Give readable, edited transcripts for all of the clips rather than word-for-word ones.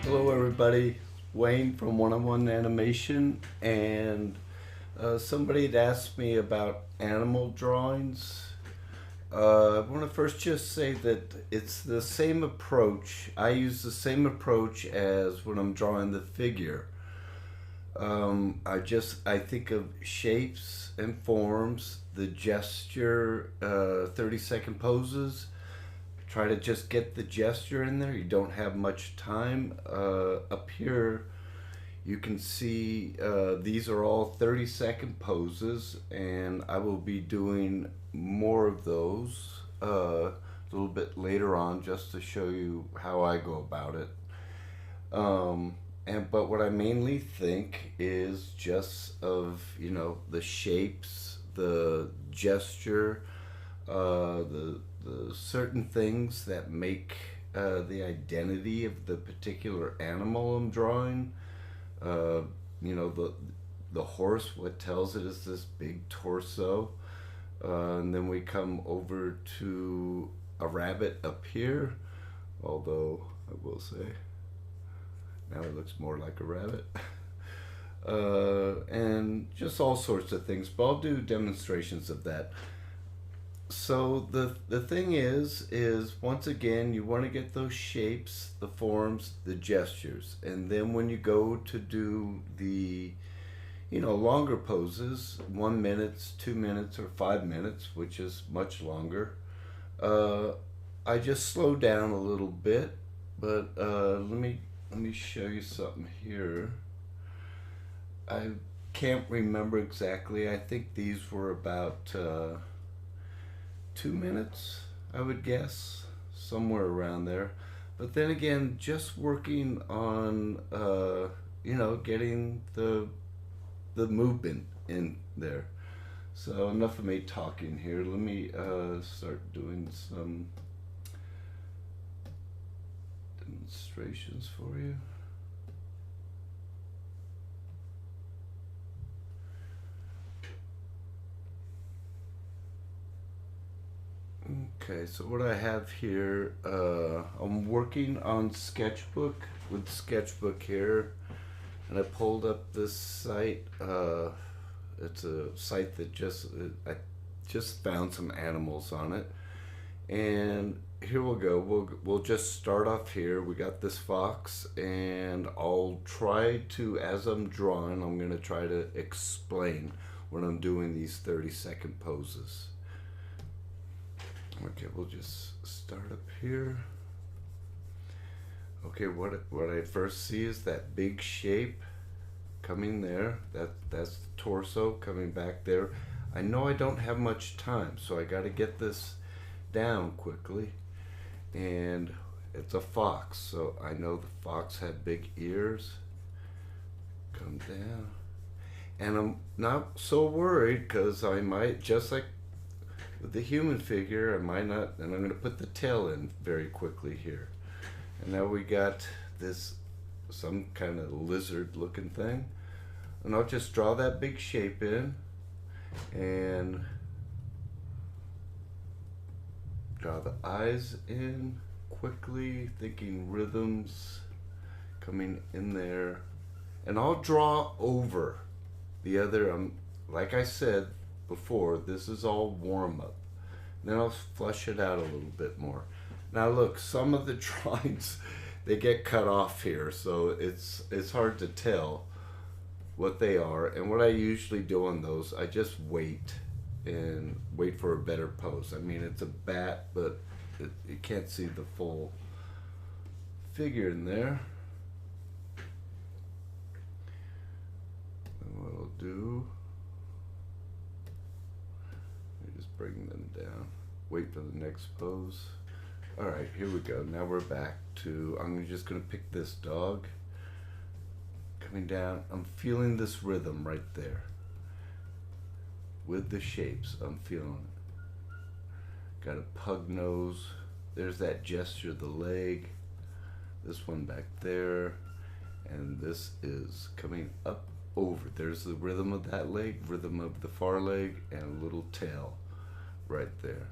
Hello everybody, Wayne from One-on-One Animation, and somebody had asked me about animal drawings. I want to first just say that it's the same approach. I use the same approach as when I'm drawing the figure. I think of shapes and forms, the gesture, 30-second poses. Try to just get the gesture in there. You don't have much time. Up here you can see these are all 30-second poses, and I will be doing more of those a little bit later on, just to show you how I go about it. But what I mainly think is just of, the shapes, the gesture, the certain things that make the identity of the particular animal I'm drawing. The horse, what tells it is this big torso. And then we come over to a rabbit up here, although I will say now it looks more like a rabbit. And just all sorts of things, but I'll do demonstrations of that. So the thing is once again, you want to get those shapes, the forms, the gestures, and then when you go to do the longer poses, 1 minute, 2 minutes, or 5 minutes, which is much longer, I just slow down a little bit. But let me show you something here. I can't remember exactly. I think these were about 2 minutes, I would guess, somewhere around there. But then again, just working on getting the movement in there. So enough of me talking here. Let me start doing some demonstrations for you. Okay, so what I have here, I'm working on Sketchbook with Sketchbook here, and I pulled up this site. It's a site that I just found some animals on it, and here we'll go. We'll just start off here. We got this fox, and I'll try to, as I'm drawing, I'm going to try to explain when I'm doing these 30-second poses. Okay, we'll just start up here. Okay, what I first see is that big shape coming there. That's the torso coming back there. I know I don't have much time, so I got to get this down quickly. And it's a fox, so I know the fox had big ears. Come down. And I'm not so worried, because I might, just like with the human figure, I might not, and I'm going to put the tail in very quickly here. And now we got this, some kind of lizard looking thing. And I'll just draw that big shape in, and draw the eyes in quickly, thinking rhythms coming in there. And I'll draw over the other, like I said before, this is all warm-up. Then I'll flush it out a little bit more. Now look, some of the drawings, they get cut off here, so it's hard to tell what they are. And what I usually do on those, I just wait for a better pose. I mean, it's a bat, but you can't see the full figure in there. And what I'll do, bring them down, wait for the next pose. All right, here we go. Now we're back to, I'm just gonna pick this dog coming down. I'm feeling this rhythm right there with the shapes. I'm feeling it. Got a pug nose. There's that gesture, the leg. This one back there, and this is coming up over. There's the rhythm of that leg, rhythm of the far leg, and a little tail right there.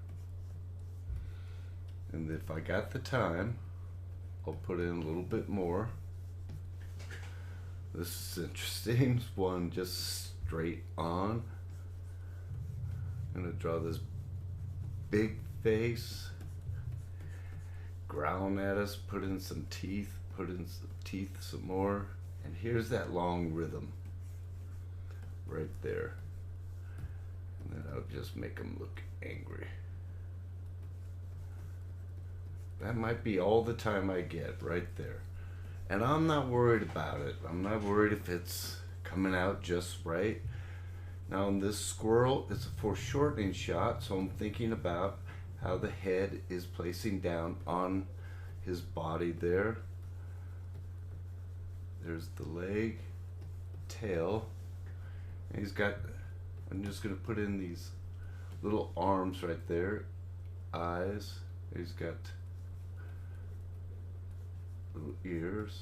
And if I got the time, I'll put in a little bit more. This is interesting. One just straight on. I'm gonna draw this big face, growling at us, put in some teeth, some more, and here's that long rhythm right there. And then I'll just make him look angry. That might be all the time I get right there. And I'm not worried about it. I'm not worried if it's coming out just right. Now in this squirrel, it's a foreshortening shot, so I'm thinking about how the head is placing down on his body there. There's the leg, tail, and he's got, I'm just gonna put in these little arms right there, eyes, he's got little ears.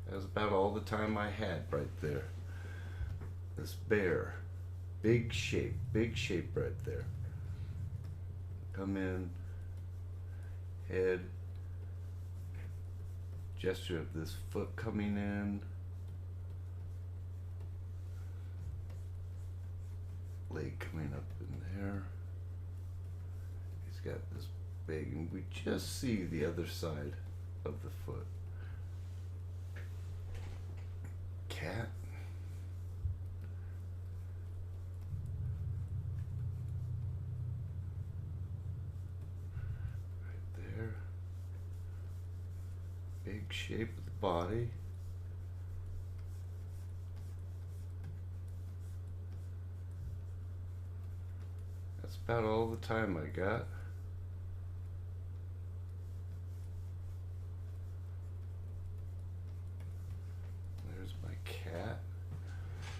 That's about all the time I had right there. This bear, big shape right there. Come in, head, gesture of this foot coming in, leg coming up in there. He's got this big, and we just see the other side of the foot. Cat. Right there. Big shape of the body. That's about all the time I got. There's my cat.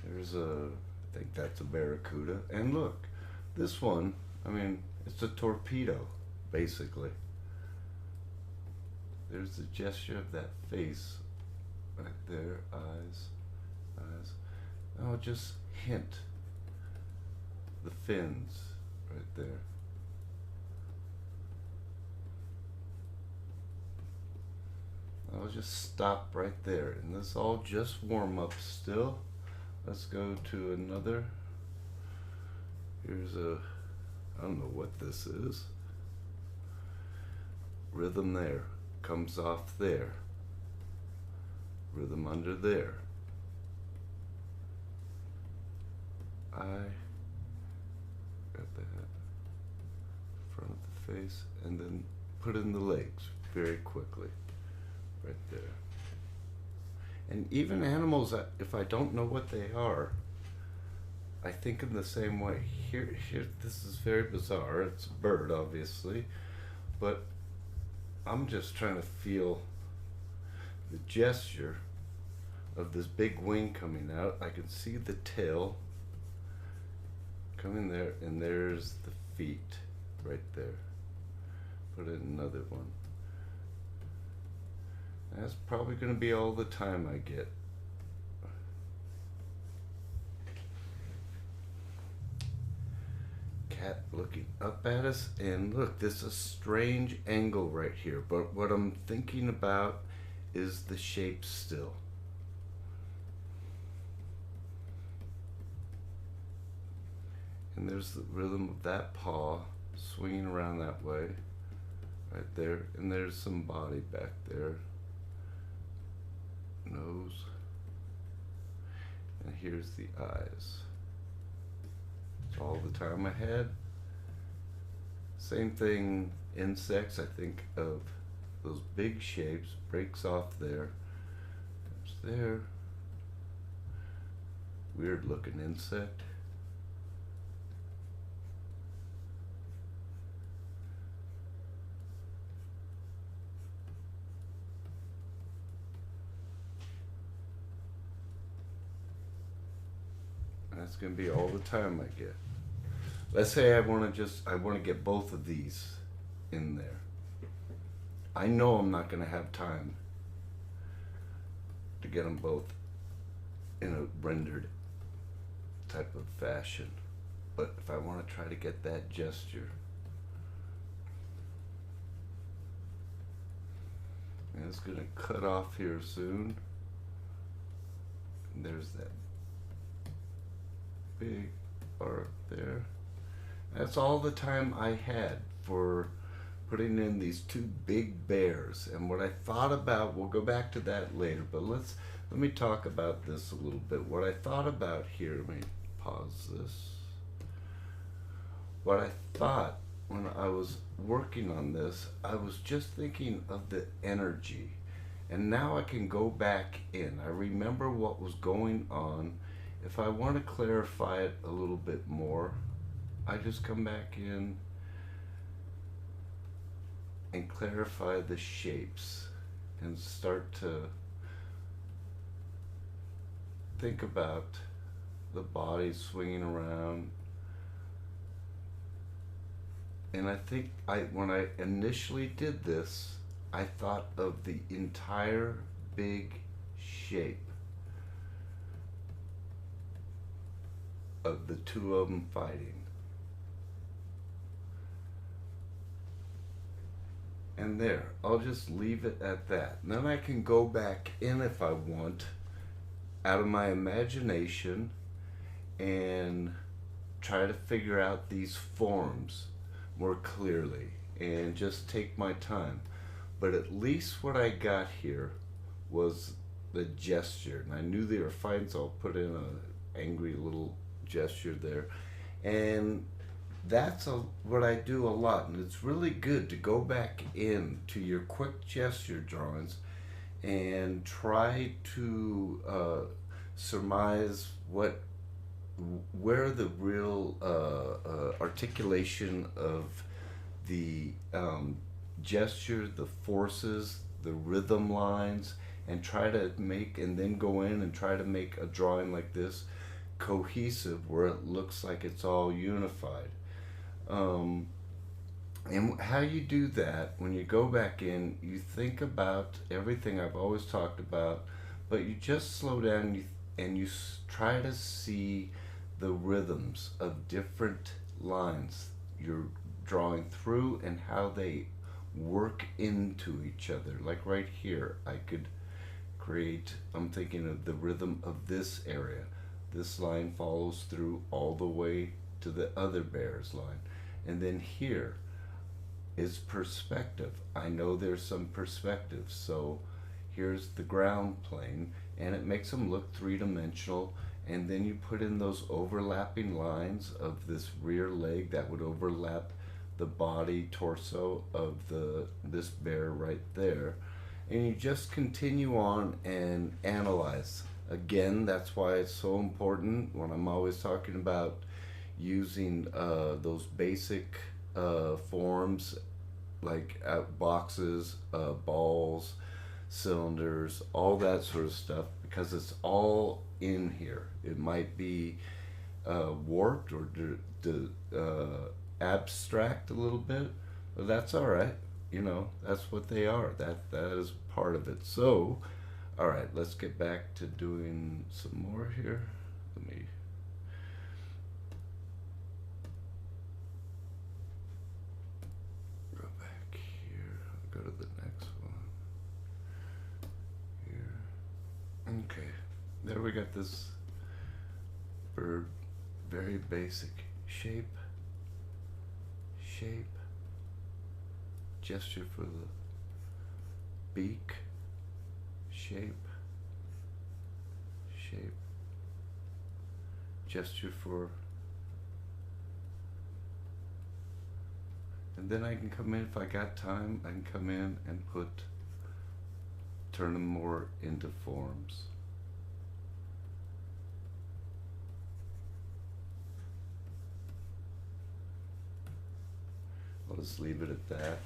There's I think that's a barracuda. And look, this one, I mean, it's a torpedo, basically. There's the gesture of that face right there, eyes. I'll just hint the fins right there. I'll just stop right there, and this all just warm up still. Let's go to another. Here's a, I don't know what this is. Rhythm there, comes off there. Rhythm under there. Eye, got the head, front of the face, and then put in the legs very quickly, right there. And even animals, if I don't know what they are, I think in the same way. Here, this is very bizarre. It's a bird, obviously, but I'm just trying to feel the gesture of this big wing coming out. I can see the tail coming there, and there's the feet right there. Put in another one. That's probably going to be all the time I get. Cat looking up at us, and look, this is a strange angle right here, but what I'm thinking about is the shape still. And there's the rhythm of that paw swinging around that way, right there, and there's some body back there. Nose, and here's the eyes. It's all the time ahead. Same thing, insects, I think of those big shapes, breaks off there. There's there. Weird looking insect. That's going to be all the time I get. Let's say I want to get both of these in there. I know I'm not going to have time to get them both in a rendered type of fashion. But if I want to try to get that gesture, and it's going to cut off here soon. And there's that big arc there. That's all the time I had for putting in these two big bears. And what I thought about, we'll go back to that later, but let me talk about this a little bit. What I thought about here, let me pause this. What I thought when I was working on this, I was just thinking of the energy. And now I can go back in. I remember what was going on. If I want to clarify it a little bit more, I just come back in and clarify the shapes and start to think about the body swinging around. And I think when I initially did this, I thought of the entire big shape of the two of them fighting. And there, I'll just leave it at that. And then I can go back in if I want, out of my imagination, and try to figure out these forms more clearly and just take my time. But at least what I got here was the gesture. And I knew they were fighting, so I'll put in an angry little gesture there. And that's what I do a lot, and it's really good to go back into your quick gesture drawings and try to surmise where the real articulation of the gesture, the forces, the rhythm lines, and try to make, and then go in and try to make a drawing like this cohesive where it looks like it's all unified. And how you do that, when you go back in, you think about everything I've always talked about, but you just slow down and you try to see the rhythms of different lines you're drawing through and how they work into each other. Like right here, I could create, I'm thinking of the rhythm of this area. This line follows through all the way to the other bear's line. And then here is perspective. I know there's some perspective. So here's the ground plane, and it makes them look three-dimensional. And then you put in those overlapping lines of this rear leg that would overlap the body, torso of this bear right there. And you just continue on and analyze. Again, that's why it's so important when I'm always talking about using those basic forms like boxes, balls, cylinders, all that sort of stuff, because it's all in here. It might be warped or abstract a little bit, but that's all right. You know, that's what they are. That is part of it. So, all right, let's get back to doing some more here. Let me go back here. I'll go to the next one. Here. Okay. There we got this bird. Very basic shape. Gesture for the beak. Shape. Gesture for, and then I can come in, if I got time, I can come in and turn them more into forms. I'll just leave it at that.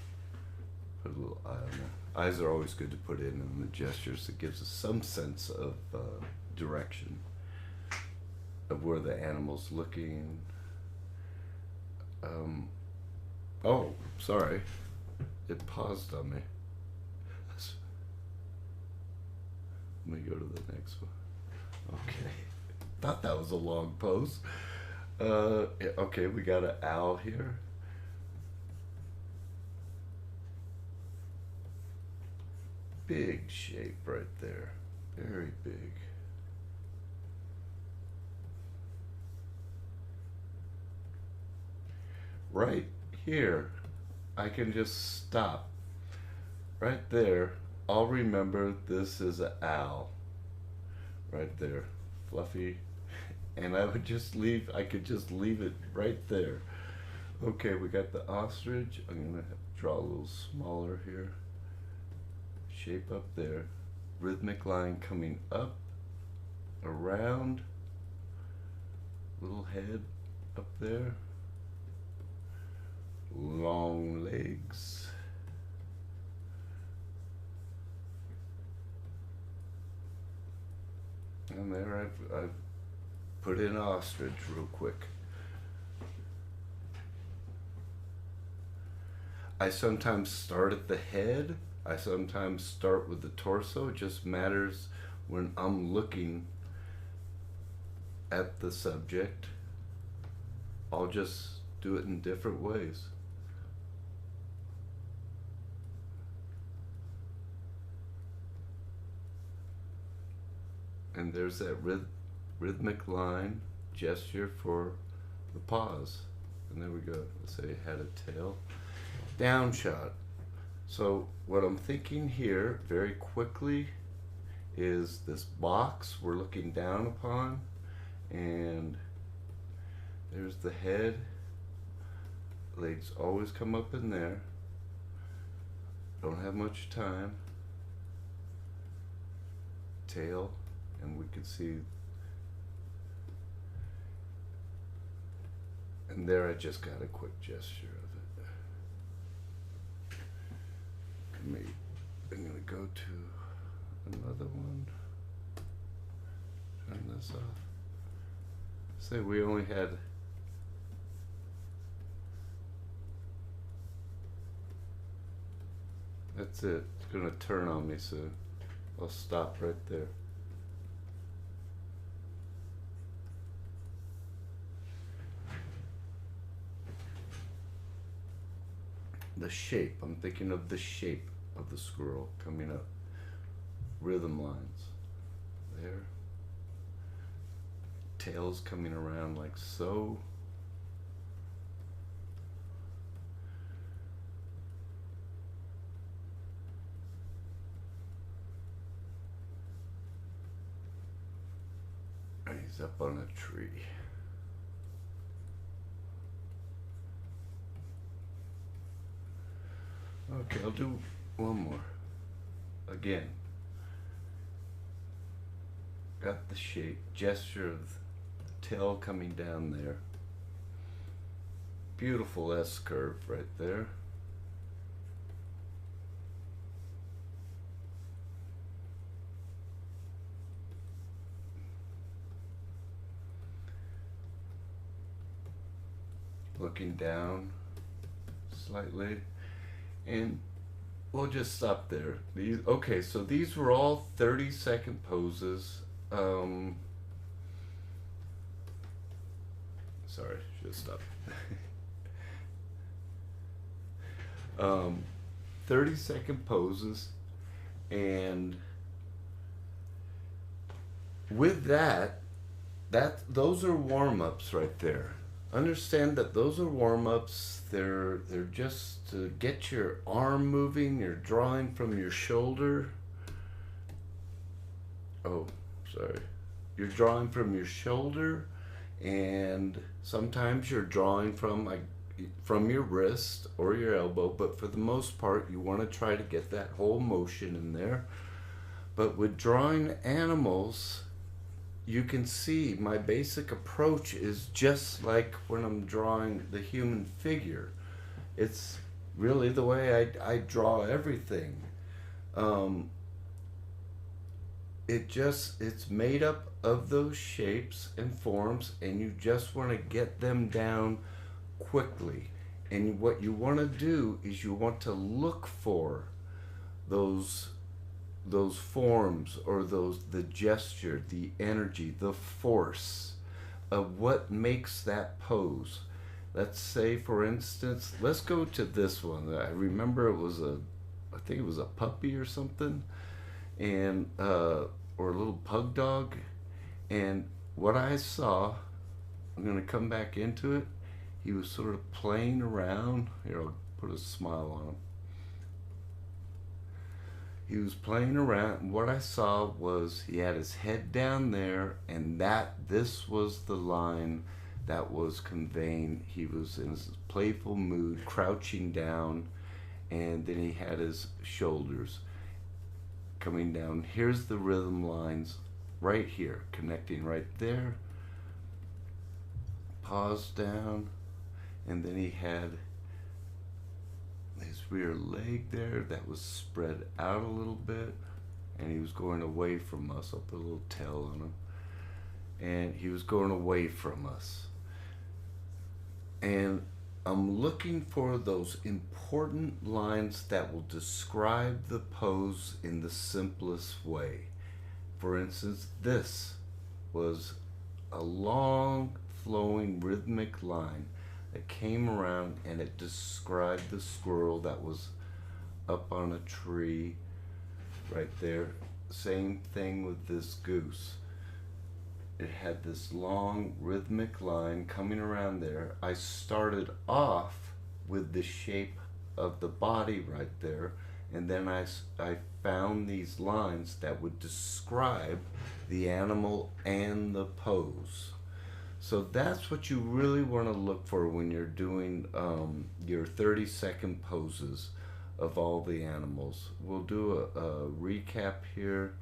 Put a little eye on that. Eyes are always good to put in the gestures. It gives us some sense of direction of where the animal's looking. Oh, sorry. It paused on me. Let me go to the next one. Okay. Thought that was a long pose. Okay, we got an owl here. Big shape right there. Very big. right here, I can just stop. Right there, I'll remember this is an owl. Right there, fluffy. And I would just leave, I could just leave it right there. Okay, we got the ostrich. I'm gonna draw a little smaller here. Shape up there. Rhythmic line coming up, around, little head up there, long legs, and there I've put in ostrich real quick. I sometimes start at the head, I sometimes start with the torso. It just matters when I'm looking at the subject. I'll just do it in different ways. And there's that rhythmic line gesture for the pause. And there we go. Let's say it had a tail. Down shot. So what I'm thinking here very quickly is this box we're looking down upon, and there's the head. Legs always come up in there. Don't have much time. Tail, and we can see, and there I just got a quick gesture of it. I'm gonna go to another one. Turn this off. Say we only had that's it. It's gonna turn on me soon. I'll stop right there. The shape, I'm thinking of the shape of the squirrel coming up. Rhythm lines. There. Tails coming around like so. And he's up on a tree. Okay, I'll do one more. Again. Got the shape, gesture of the tail coming down there. Beautiful S curve right there. Looking down slightly. And we'll just stop there. Okay, so these were all 30-second poses. Sorry, should stop. 30-second poses, and with that, those are warm-ups right there. Understand that those are warm-ups. They're just to get your arm moving. You're drawing from your shoulder. Oh, sorry. You're drawing from your shoulder, and sometimes you're drawing from your wrist or your elbow, but for the most part you want to try to get that whole motion in there. But with drawing animals, you can see my basic approach is just like when I'm drawing the human figure. It's really the way I draw everything. It's made up of those shapes and forms, and you just want to get them down quickly. And what you want to do is you want to look for those forms, or the gesture, the energy, the force of what makes that pose. Let's say, for instance, let's go to this one. I remember I think it was a puppy or something, and or a little pug dog. And what I saw, I'm gonna come back into it, he was sort of playing around. Here, I'll put a smile on him. He was playing around, and what I saw was he had his head down there, and this was the line that was conveying. He was in his playful mood, crouching down, and then he had his shoulders coming down. Here's the rhythm lines right here, connecting right there. Pause down, and then he had his rear leg there that was spread out a little bit, and he was going away from us. I'll put a little tail on him, and he was going away from us. And I'm looking for those important lines that will describe the pose in the simplest way. For instance, this was a long flowing rhythmic line that came around, and it described the squirrel that was up on a tree right there. Same thing with this goose. It had this long rhythmic line coming around there. I started off with the shape of the body right there, and then I found these lines that would describe the animal and the pose. So that's what you really want to look for when you're doing your 30-second poses of all the animals. We'll do a recap here.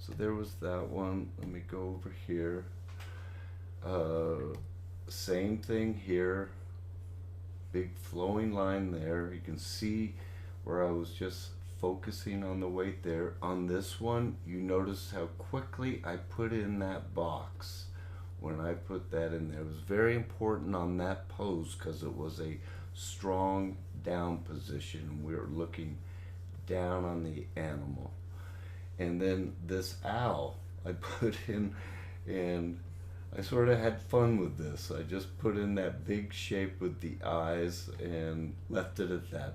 So there was that one. Let me go over here. Same thing here. Big flowing line there. You can see where I was just focusing on the weight there. On this one, you notice how quickly I put in that box. When I put that in there, it was very important on that pose because it was a strong down position. We were looking down on the animal. And then this owl I put in, and I sort of had fun with this. I just put in that big shape with the eyes and left it at that.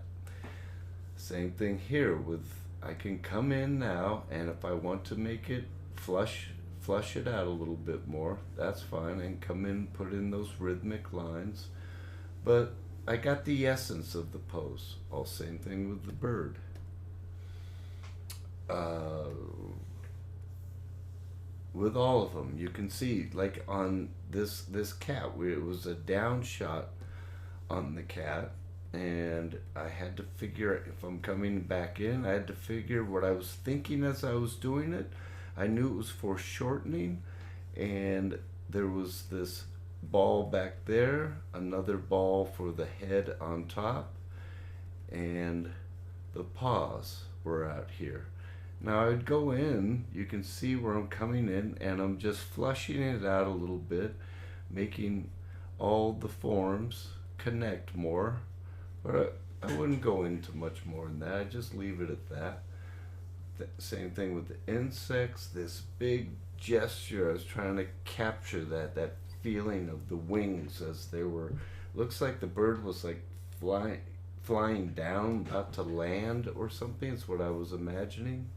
Same thing here with, I can come in now, and if I want to make it flush it out a little bit more, that's fine, and come in, put in those rhythmic lines. But I got the essence of the pose. All same thing with the bird. With all of them, you can see, like on this cat, it was a down shot on the cat, and I had to figure, if I'm coming back in, I had to figure what I was thinking as I was doing it. I knew it was foreshortening, and there was this ball back there, another ball for the head on top, and the paws were out here. Now I'd go in, you can see where I'm coming in, and I'm just flushing it out a little bit, making all the forms connect more, but I wouldn't go into much more than that. I just leave it at that. Same thing with the insects, this big gesture. I was trying to capture that feeling of the wings as they were, looks like the bird was like flying down, about to land or something. It's what I was imagining.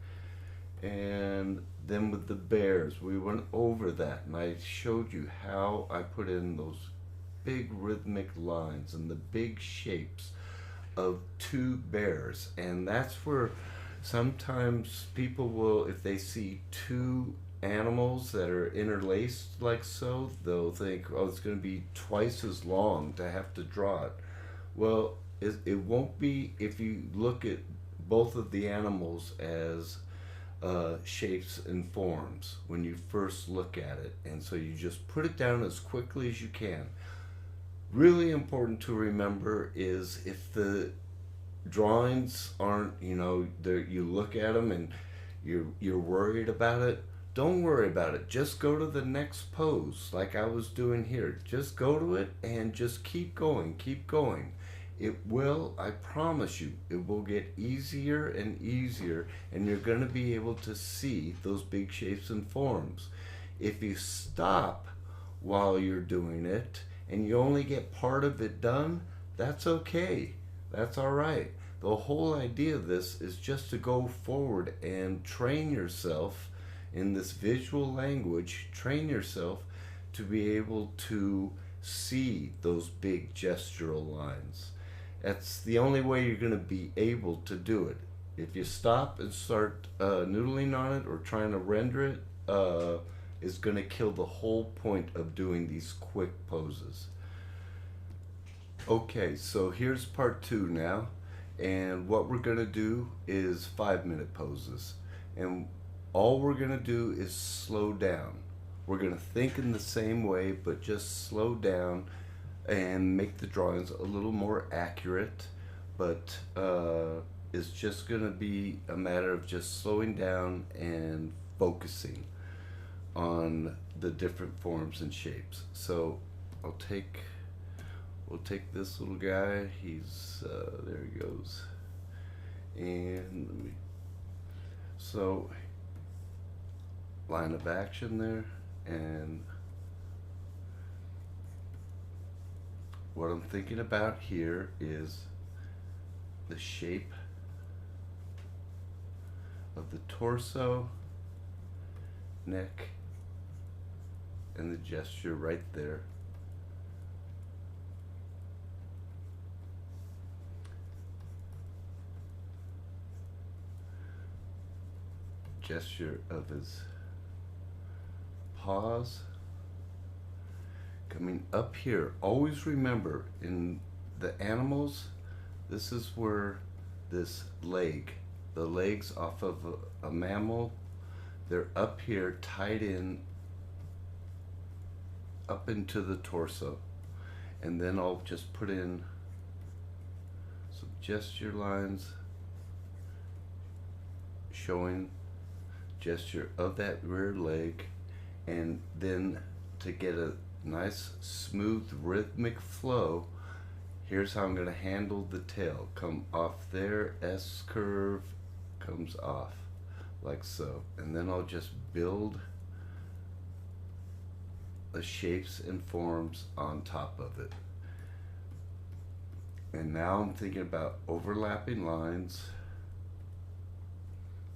And then with the bears, we went over that, and I showed you how I put in those big rhythmic lines and the big shapes of two bears. And that's where sometimes people will, if they see two animals that are interlaced like so, they'll think, oh, it's going to be twice as long to have to draw it. Well, it won't be if you look at both of the animals as shapes and forms when you first look at it. And so you just put it down as quickly as you can. Really important to remember is if the drawings aren't, you look at them and you're worried about it, don't worry about it. Just go to the next pose like I was doing here. Just go to it and just keep going, keep going. It will, I promise you, it will get easier and easier, and you're going to be able to see those big shapes and forms. If you stop while you're doing it and you only get part of it done, that's okay. That's all right. The whole idea of this is just to go forward and train yourself in this visual language, train yourself to be able to see those big gestural lines. That's the only way you're going to be able to do it. If you stop and start noodling on it or trying to render it, is going to kill the whole point of doing these quick poses. Okay, so here's part 2 now, and what we're going to do is 5-minute poses, and all we're going to do is slow down. We're going to think in the same way, but just slow down and make the drawings a little more accurate, but it's just going to be a matter of just slowing down and focusing on the different forms and shapes. So we'll take this little guy. He's there he goes, and so line of action there, and what I'm thinking about here is the shape of the torso, neck, and the gesture right there. Gesture of his paws coming up here. Always remember, in the animals, this is where this leg, the legs off of a mammal, they're up here tied in up into the torso, and then I'll just put in some gesture lines showing gesture of that rear leg, and then to get a nice smooth rhythmic flow, here's how I'm going to handle the tail. Come off there, S curve, comes off like so, and then I'll just build the shapes and forms on top of it. And now I'm thinking about overlapping lines.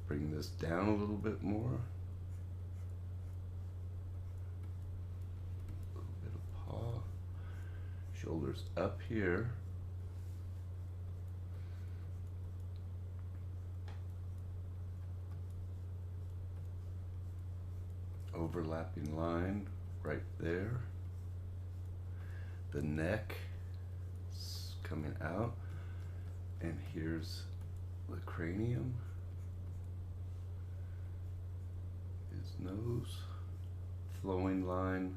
Bring this down a little bit more. A little bit of paw. Shoulders up here. Overlapping line right there. The neck is coming out, and here's the cranium, his nose, flowing line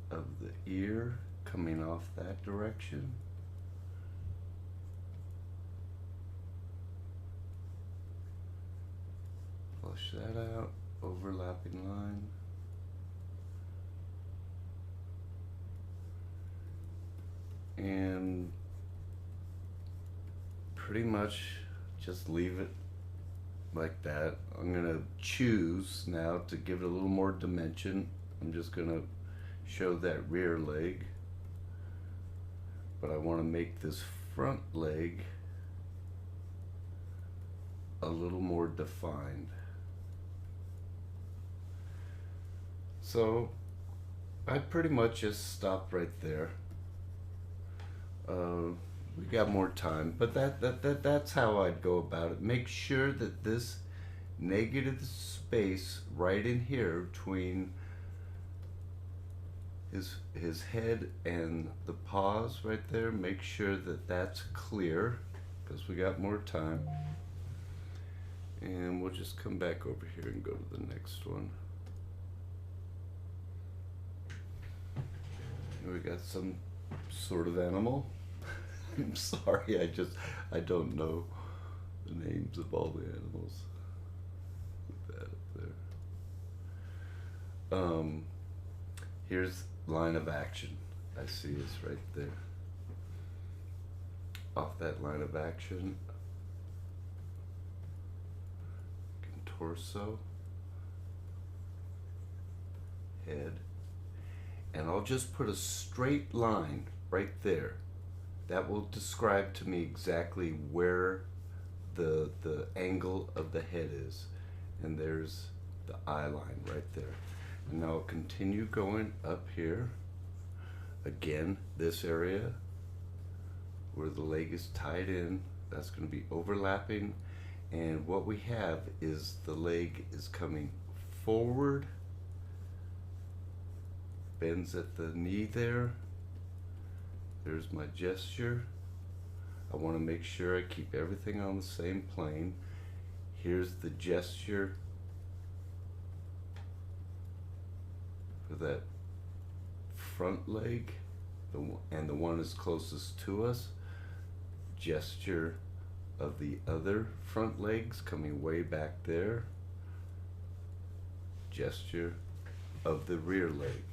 of the ear coming off that direction. Flush that out, overlapping line. And pretty much just leave it like that. I'm gonna choose now to give it a little more dimension. I'm just gonna show that rear leg, but I want to make this front leg a little more defined. So I pretty much just stop right there. We got more time, but that's how I'd go about it. Make sure that this negative space right in here between his head and the paws right there, make sure that that's clear, because we got more time. And we'll just come back over here and go to the next one. Here we got some sort of animal. I'm sorry, I don't know the names of all the animals. Put that up there. Here's line of action. I see it's right there. Off that line of action, torso, head, and I'll just put a straight line right there. That will describe to me exactly where the angle of the head is. And there's the eye line right there. And now I'll continue going up here Again, this area where the leg is tied in, that's going to be overlapping, and what we have is the leg is coming forward, bends at the knee there. There's my gesture. I want to make sure I keep everything on the same plane. Here's the gesture for that front leg, and the one is closest to us. Gesture of the other front legs coming way back there. Gesture of the rear leg.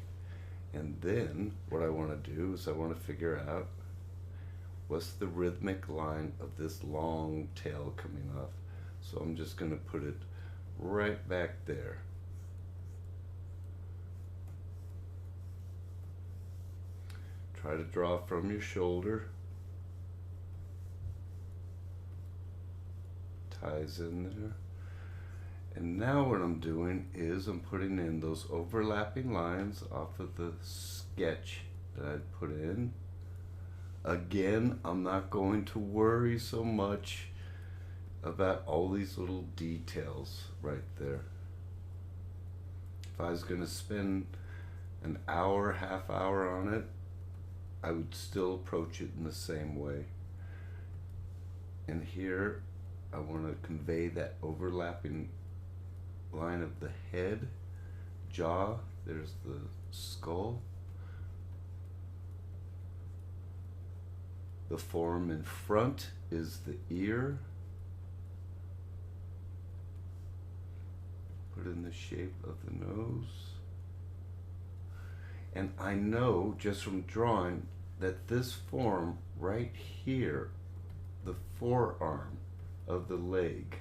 And then what I want to do is I want to figure out what's the rhythmic line of this long tail coming off. So I'm just going to put it right back there. Try to draw from your shoulder. Ties in there. And now what I'm doing is I'm putting in those overlapping lines off of the sketch that I'd put in. Again, I'm not going to worry so much about all these little details right there. If I was going to spend an hour, half hour on it, I would still approach it in the same way. And here I want to convey that overlapping line of the head, jaw, there's the skull. The form in front is the ear. Put in the shape of the nose. And I know just from drawing that this form right here, the forearm of the leg,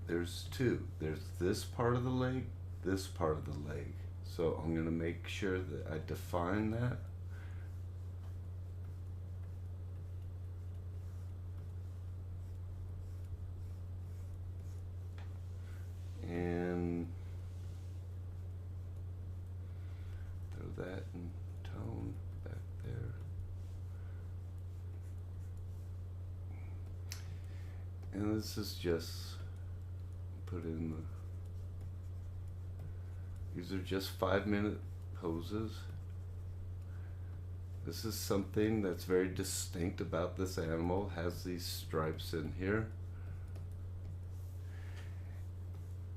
there's two. There's this part of the leg, this part of the leg. So I'm going to make sure that I define that. And throw that in tone back there. And this is just put in the, these are just 5-minute poses. This is something that's very distinct about this animal, has these stripes in here.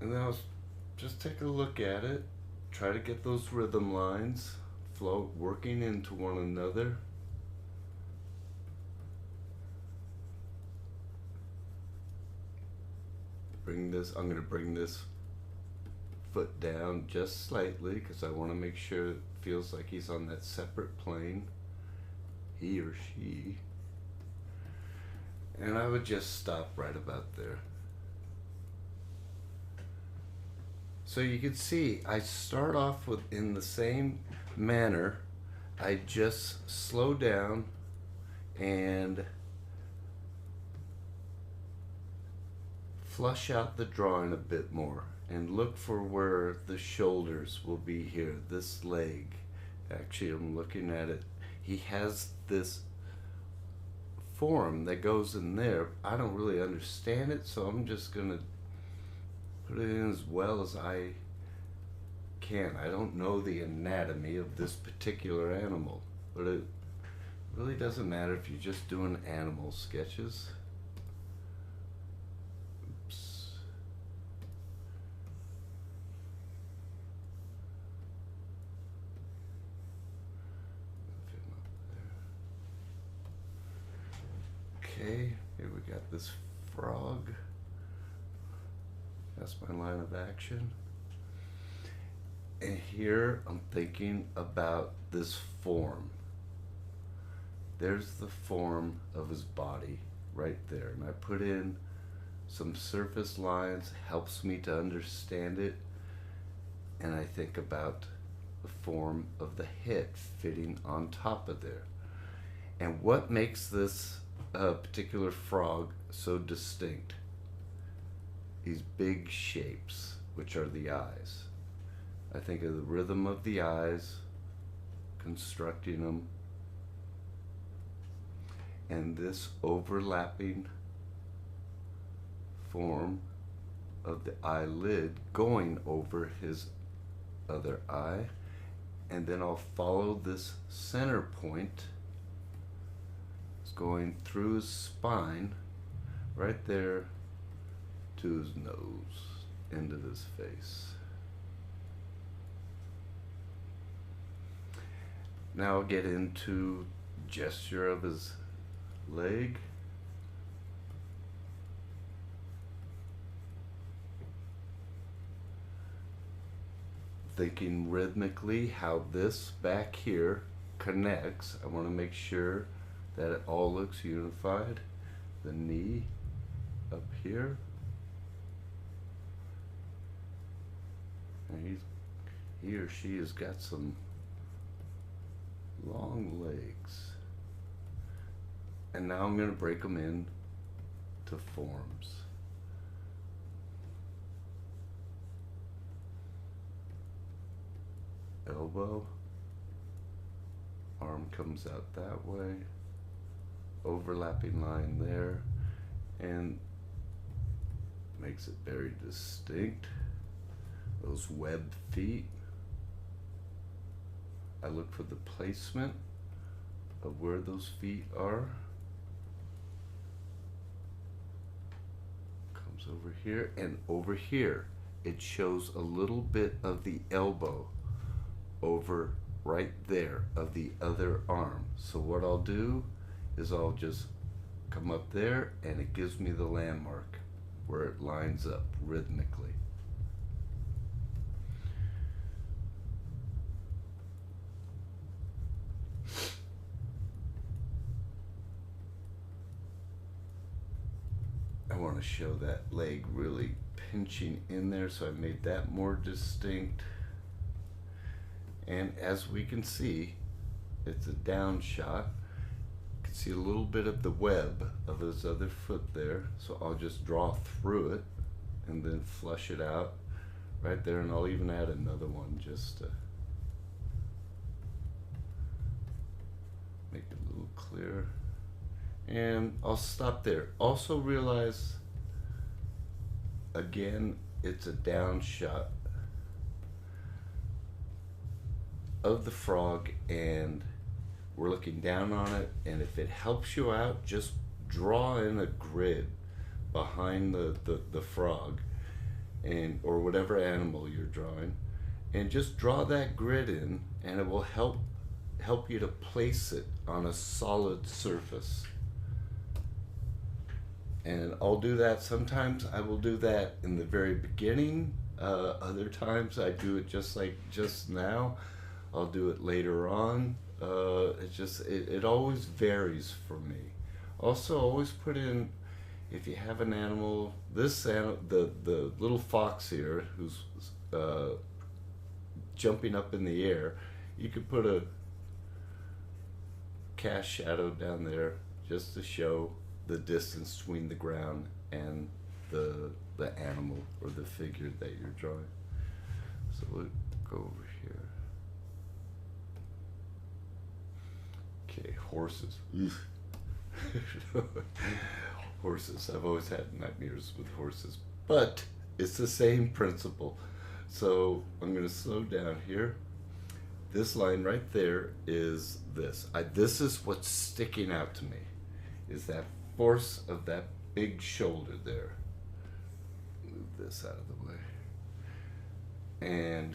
And then I'll just take a look at it, try to get those rhythm lines flow, working into one another. Bring this, I'm going to bring this foot down just slightly because I want to make sure it feels like he's on that separate plane, he or she. And I would just stop right about there. So you can see I start off with, in the same manner, I just slow down and flush out the drawing a bit more and look for where the shoulders will be here, this leg. Actually, I'm looking at it. He has this form that goes in there. I don't really understand it, so I'm just gonna put it in as well as I can. I don't know the anatomy of this particular animal, but it really doesn't matter if you're just doing animal sketches. Oops. Okay, here we got this frog. That's my line of action. And here I'm thinking about this form. There's the form of his body right there. And I put in some surface lines, helps me to understand it. And I think about the form of the head fitting on top of there. And what makes this particular frog so distinct? These big shapes, which are the eyes. I think of the rhythm of the eyes, constructing them, and this overlapping form of the eyelid going over his other eye, and then I'll follow this center point. It's going through his spine right there to his nose, into his face. Now I'll get into gesture of his leg. Thinking rhythmically how this back here connects. I want to make sure that it all looks unified. The knee up here. And he or she has got some long legs. And now I'm going to break them in to forms. Elbow, arm comes out that way, overlapping line there, and makes it very distinct. Those webbed feet. I look for the placement of where those feet are. Comes over here, and over here it shows a little bit of the elbow over right there of the other arm. So what I'll do is I'll just come up there, and it gives me the landmark where it lines up rhythmically. I want to show that leg really pinching in there, so I made that more distinct. And as we can see, it's a down shot. You can see a little bit of the web of his other foot there. So I'll just draw through it and then flush it out right there. And I'll even add another one just to make it a little clearer. And I'll stop there. Also realize, again, it's a down shot of the frog, and we're looking down on it, and if it helps you out, just draw in a grid behind the frog, and or whatever animal you're drawing, and just draw that grid in, and it will help you to place it on a solid surface. And I'll do that. Sometimes I will do that in the very beginning. Other times I do it just like just now. I'll do it later on. It always varies for me. Also, always put in, if you have an animal, the little fox here who's jumping up in the air, you could put a cast shadow down there just to show the distance between the ground and the animal or the figure that you're drawing. So we'll go over here. Okay, horses. Horses. I've always had nightmares with horses, but it's the same principle. So I'm going to slow down here. This line right there is this. This is what's sticking out to me, is that force of that big shoulder there. Move this out of the way. And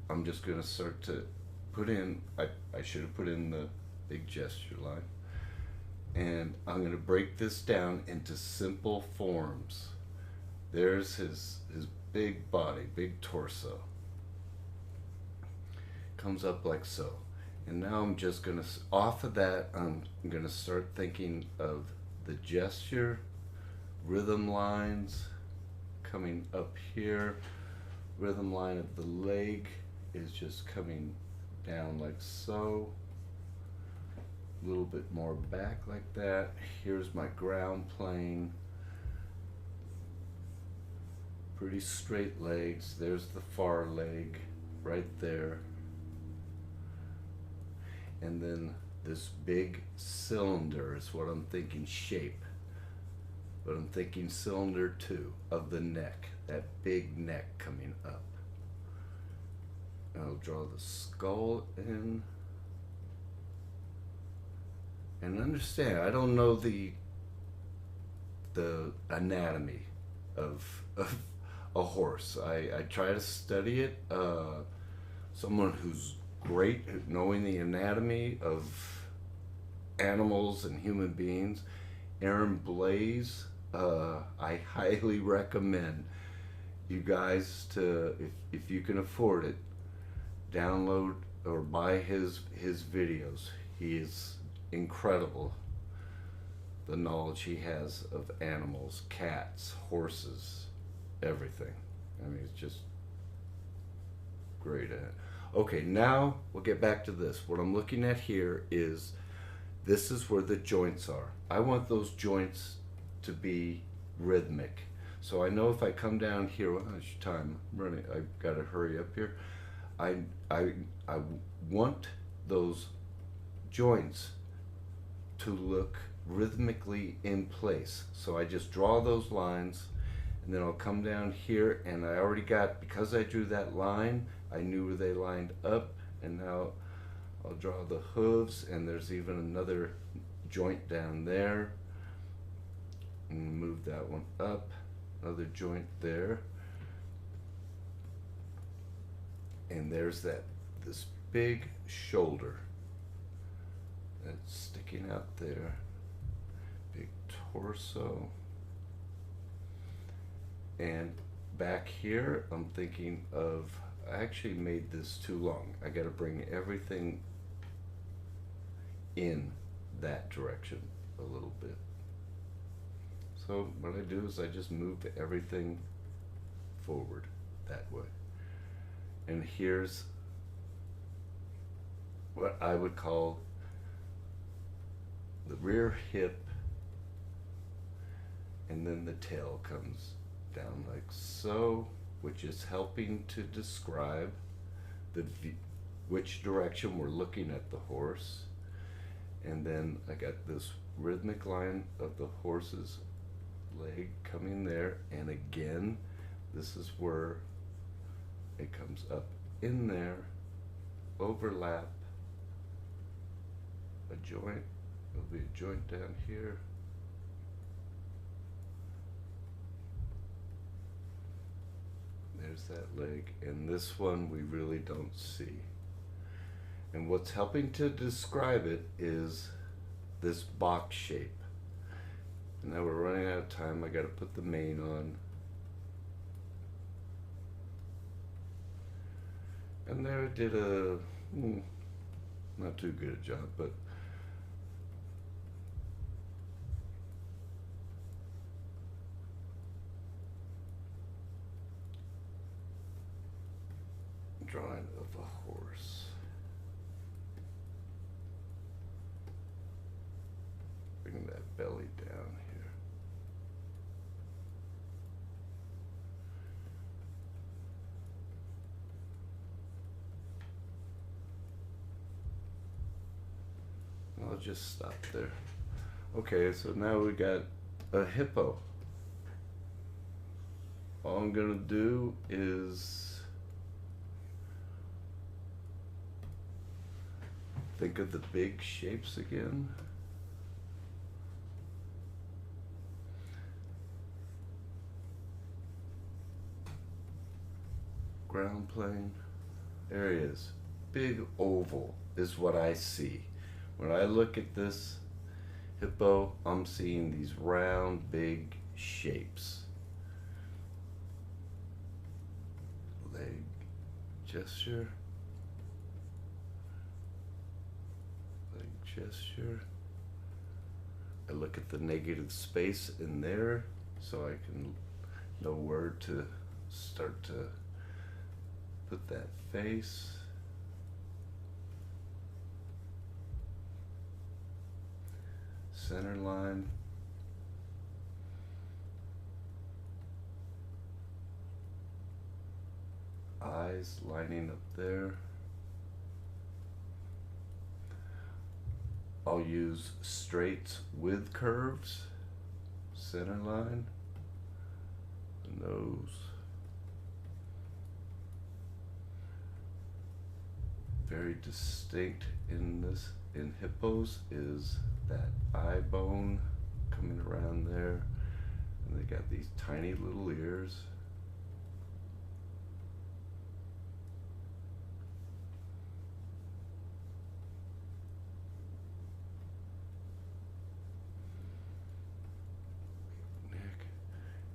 I'm just going to start to put in, I should have put in the big gesture line. And I'm going to break this down into simple forms. There's his big body, big torso. Comes up like so. And now I'm just going to, off of that, I'm going to start thinking of the gesture, rhythm lines coming up here. Rhythm line of the leg is just coming down like so. A little bit more back like that. Here's my ground plane. Pretty straight legs. There's the far leg right there. And then this big cylinder is what I'm thinking shape. But I'm thinking cylinder too, of the neck. That big neck coming up. I'll draw the skull in. And understand, I don't know the anatomy of a horse. I try to study it. Someone who's great at knowing the anatomy of animals and human beings, Aaron Blaze. I highly recommend you guys to, if you can afford it, download or buy his videos. He is incredible, the knowledge he has of animals, cats, horses, everything. I mean, it's just great at it. Okay, now we'll get back to this. What I'm looking at here is, this is where the joints are. I want those joints to be rhythmic. So I know if I come down here, well, how's your time? I'm running, I've got to hurry up here. I want those joints to look rhythmically in place. So I just draw those lines, and then I'll come down here, and I already got, because I drew that line, I knew where they lined up, and now I'll draw the hooves, and there's even another joint down there, and move that one up, another joint there, and there's this big shoulder that's sticking out there, big torso, and back here I'm thinking of, I actually made this too long. I got to bring everything in that direction a little bit. So what I do is I just move everything forward that way. And here's what I would call the rear hip, and then the tail comes down like so, which is helping to describe which direction we're looking at the horse. And then I got this rhythmic line of the horse's leg coming there, and again, this is where it comes up in there, overlap, a joint, there'll be a joint down here, there's that leg, and this one we really don't see. And what's helping to describe it is this box shape. And now we're running out of time. I got to put the mane on. And there I did a not too good a job, but drawing of a horse. Bring that belly down here. I'll just stop there. Okay, so now we got a hippo. All I'm gonna do is think of the big shapes again. Ground plane. There he is. Big oval is what I see. When I look at this hippo, I'm seeing these round, big shapes. Leg gesture. Leg gesture. I look at the negative space in there so I can know where to start to put that face. Center line. is lining up there. I'll use straights with curves, center line, the nose. Very distinct in this, in hippos, is that eye bone coming around there, and they got these tiny little ears.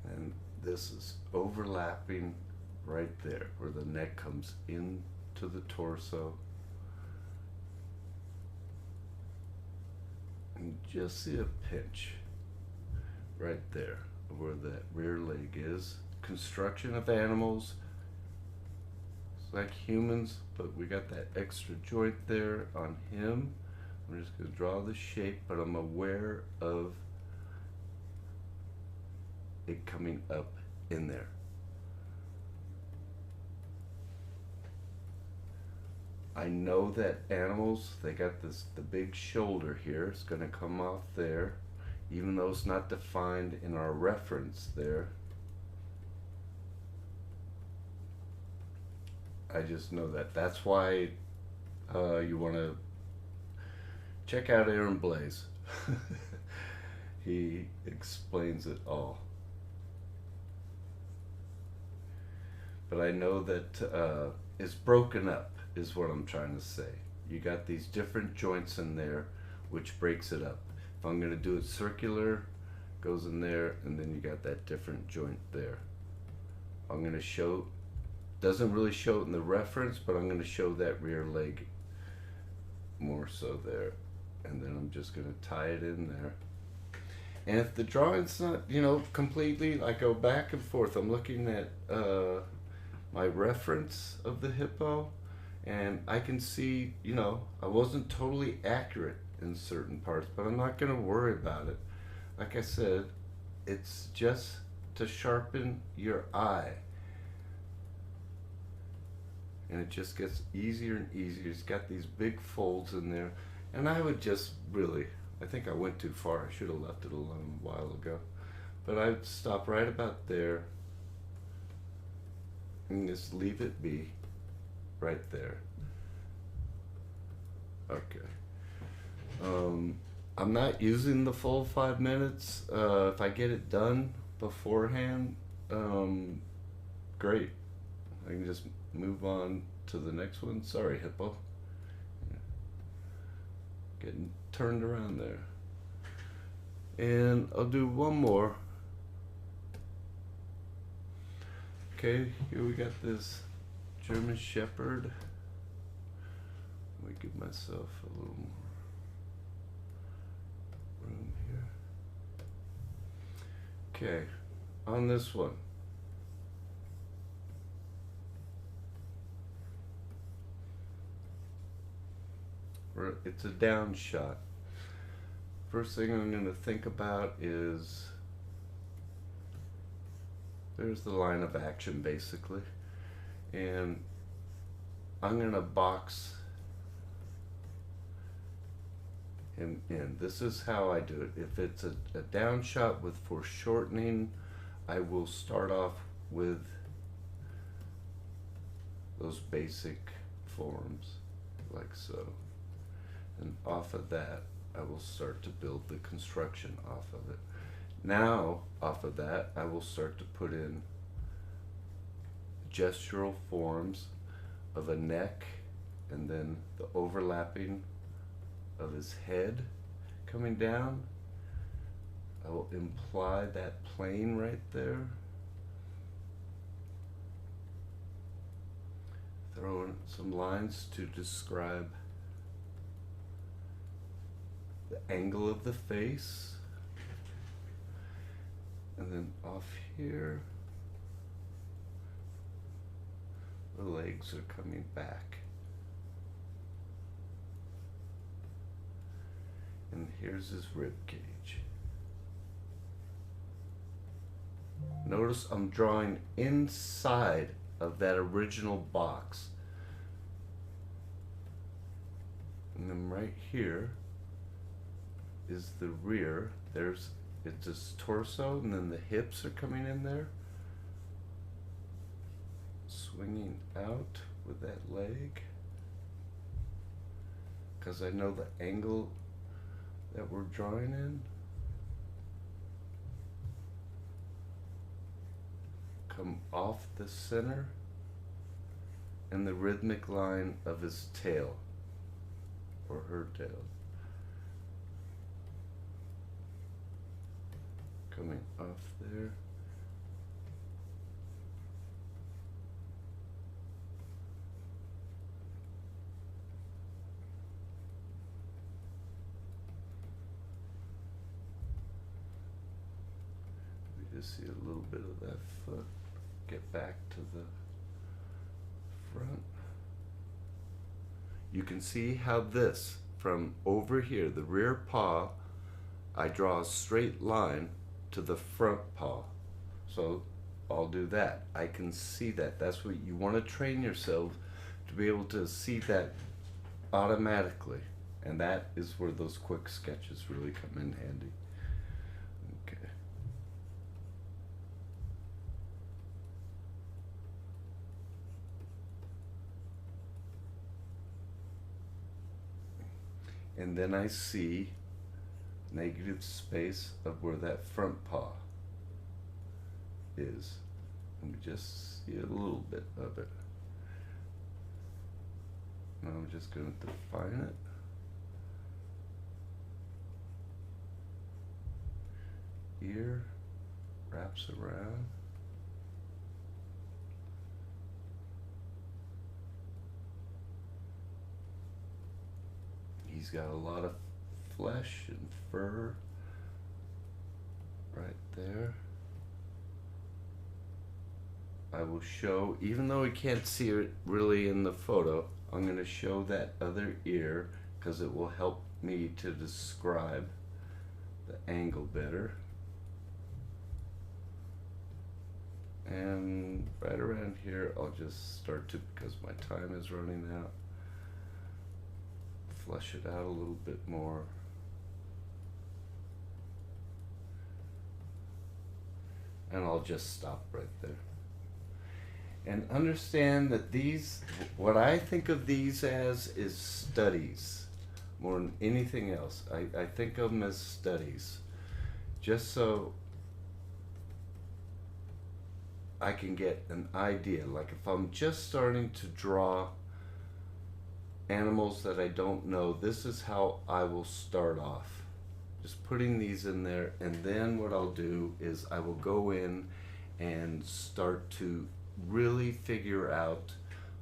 And this is overlapping right there where the neck comes into the torso. And just see a pinch right there where that rear leg is. Construction of animals, it's like humans, but we got that extra joint there on him. I'm just going to draw the shape, but I'm aware of it coming up in there. I know that animals, they got this, the big shoulder here, it's going to come off there, even though it's not defined in our reference there. I just know that. That's why you want to check out Aaron Blaze. He explains it all. But I know that it's broken up, is what I'm trying to say. You got these different joints in there, which breaks it up. If I'm going to do it circular, goes in there, and then you got that different joint there. I'm going to show, doesn't really show it in the reference, but I'm going to show that rear leg more so there. And then I'm just going to tie it in there. And if the drawing's not, you know, completely, I go back and forth. I'm looking at my reference of the hippo, and I can see, you know, I wasn't totally accurate in certain parts, but I'm not going to worry about it. Like I said, it's just to sharpen your eye. And it just gets easier and easier. It's got these big folds in there. And I would just really, I think I went too far. I should have left it alone a while ago. But I'd stop right about there and just leave it be right there. Okay. I'm not using the full 5 minutes. If I get it done beforehand, great. I can just move on to the next one. Sorry, hippo. Getting turned around there. And I'll do one more. Okay, here we got this German Shepherd. Let me give myself a little more room here. Okay, on this one. It's a down shot. First thing I'm going to think about is, there's the line of action basically, and I'm going to box him in. This is how I do it. If it's a down shot with foreshortening, I will start off with those basic forms like so. And off of that, I will start to build the construction off of it. Now, off of that, I will start to put in gestural forms of a neck, and then the overlapping of his head coming down. I will imply that plane right there. Throw in some lines to describe the angle of the face, and then off here the legs are coming back, and here's his rib cage. Notice I'm drawing inside of that original box. And then right here is the rear. It's his torso, and then the hips are coming in there, swinging out with that leg, because I know the angle that we're drawing in. Come off the center and the rhythmic line of his tail, or her tail. Coming off there. We just see a little bit of that foot. Get back to the front. You can see how this, from over here, the rear paw, I draw a straight line to the front paw. So I'll do that. I can see that. That's what you want to train yourself to be able to see that automatically. And that is where those quick sketches really come in handy. Okay. And then I see negative space of where that front paw is. Let me just see a little bit of it. Now I'm just going to define it. Ear wraps around. He's got a lot of flesh and fur right there. I will show, even though we can't see it really in the photo, I'm going to show that other ear because it will help me to describe the angle better. And right around here, I'll just start to, because my time is running out, flesh it out a little bit more. And I'll just stop right there. And understand that these, what I think of these as is studies more than anything else. I think of them as studies. Just so I can get an idea. Like if I'm just starting to draw animals that I don't know, this is how I will start off. Just putting these in there, and then what I'll do is I will go in and start to really figure out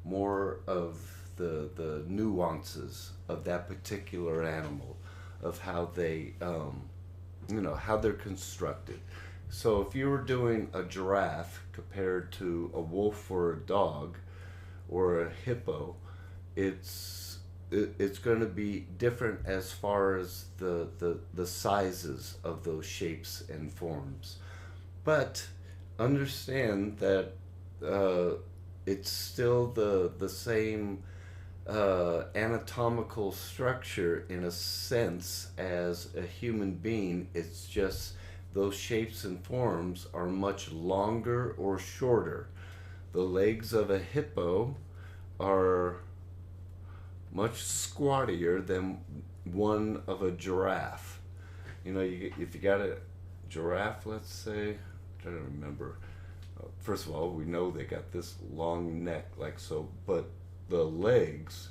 more of the nuances of that particular animal, of how they, how they're constructed. So if you were doing a giraffe compared to a wolf or a dog or a hippo, it's going to be different as far as the sizes of those shapes and forms. But understand that it's still the same anatomical structure in a sense as a human being. It's just those shapes and forms are much longer or shorter. The legs of a hippo are much squattier than one of a giraffe. You know, if you got a giraffe, let's say, I'm trying to remember. First of all, we know they got this long neck, like so, but the legs,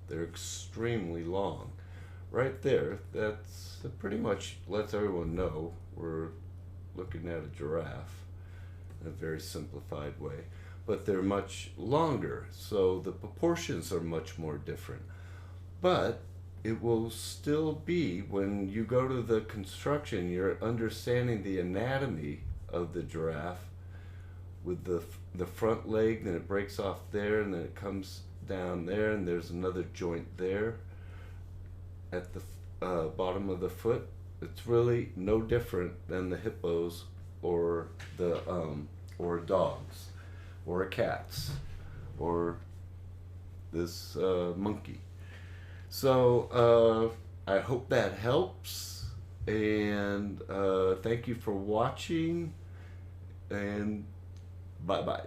they're extremely long. Right there, that's pretty much lets everyone know we're looking at a giraffe in a very simplified way. But they're much longer, so the proportions are much more different. But it will still be, when you go to the construction, you're understanding the anatomy of the giraffe with the front leg, then it breaks off there, and then it comes down there, and there's another joint there at the bottom of the foot. It's really no different than the hippos or the or dogs. or a cat's, or this monkey. So I hope that helps, and thank you for watching, and bye bye.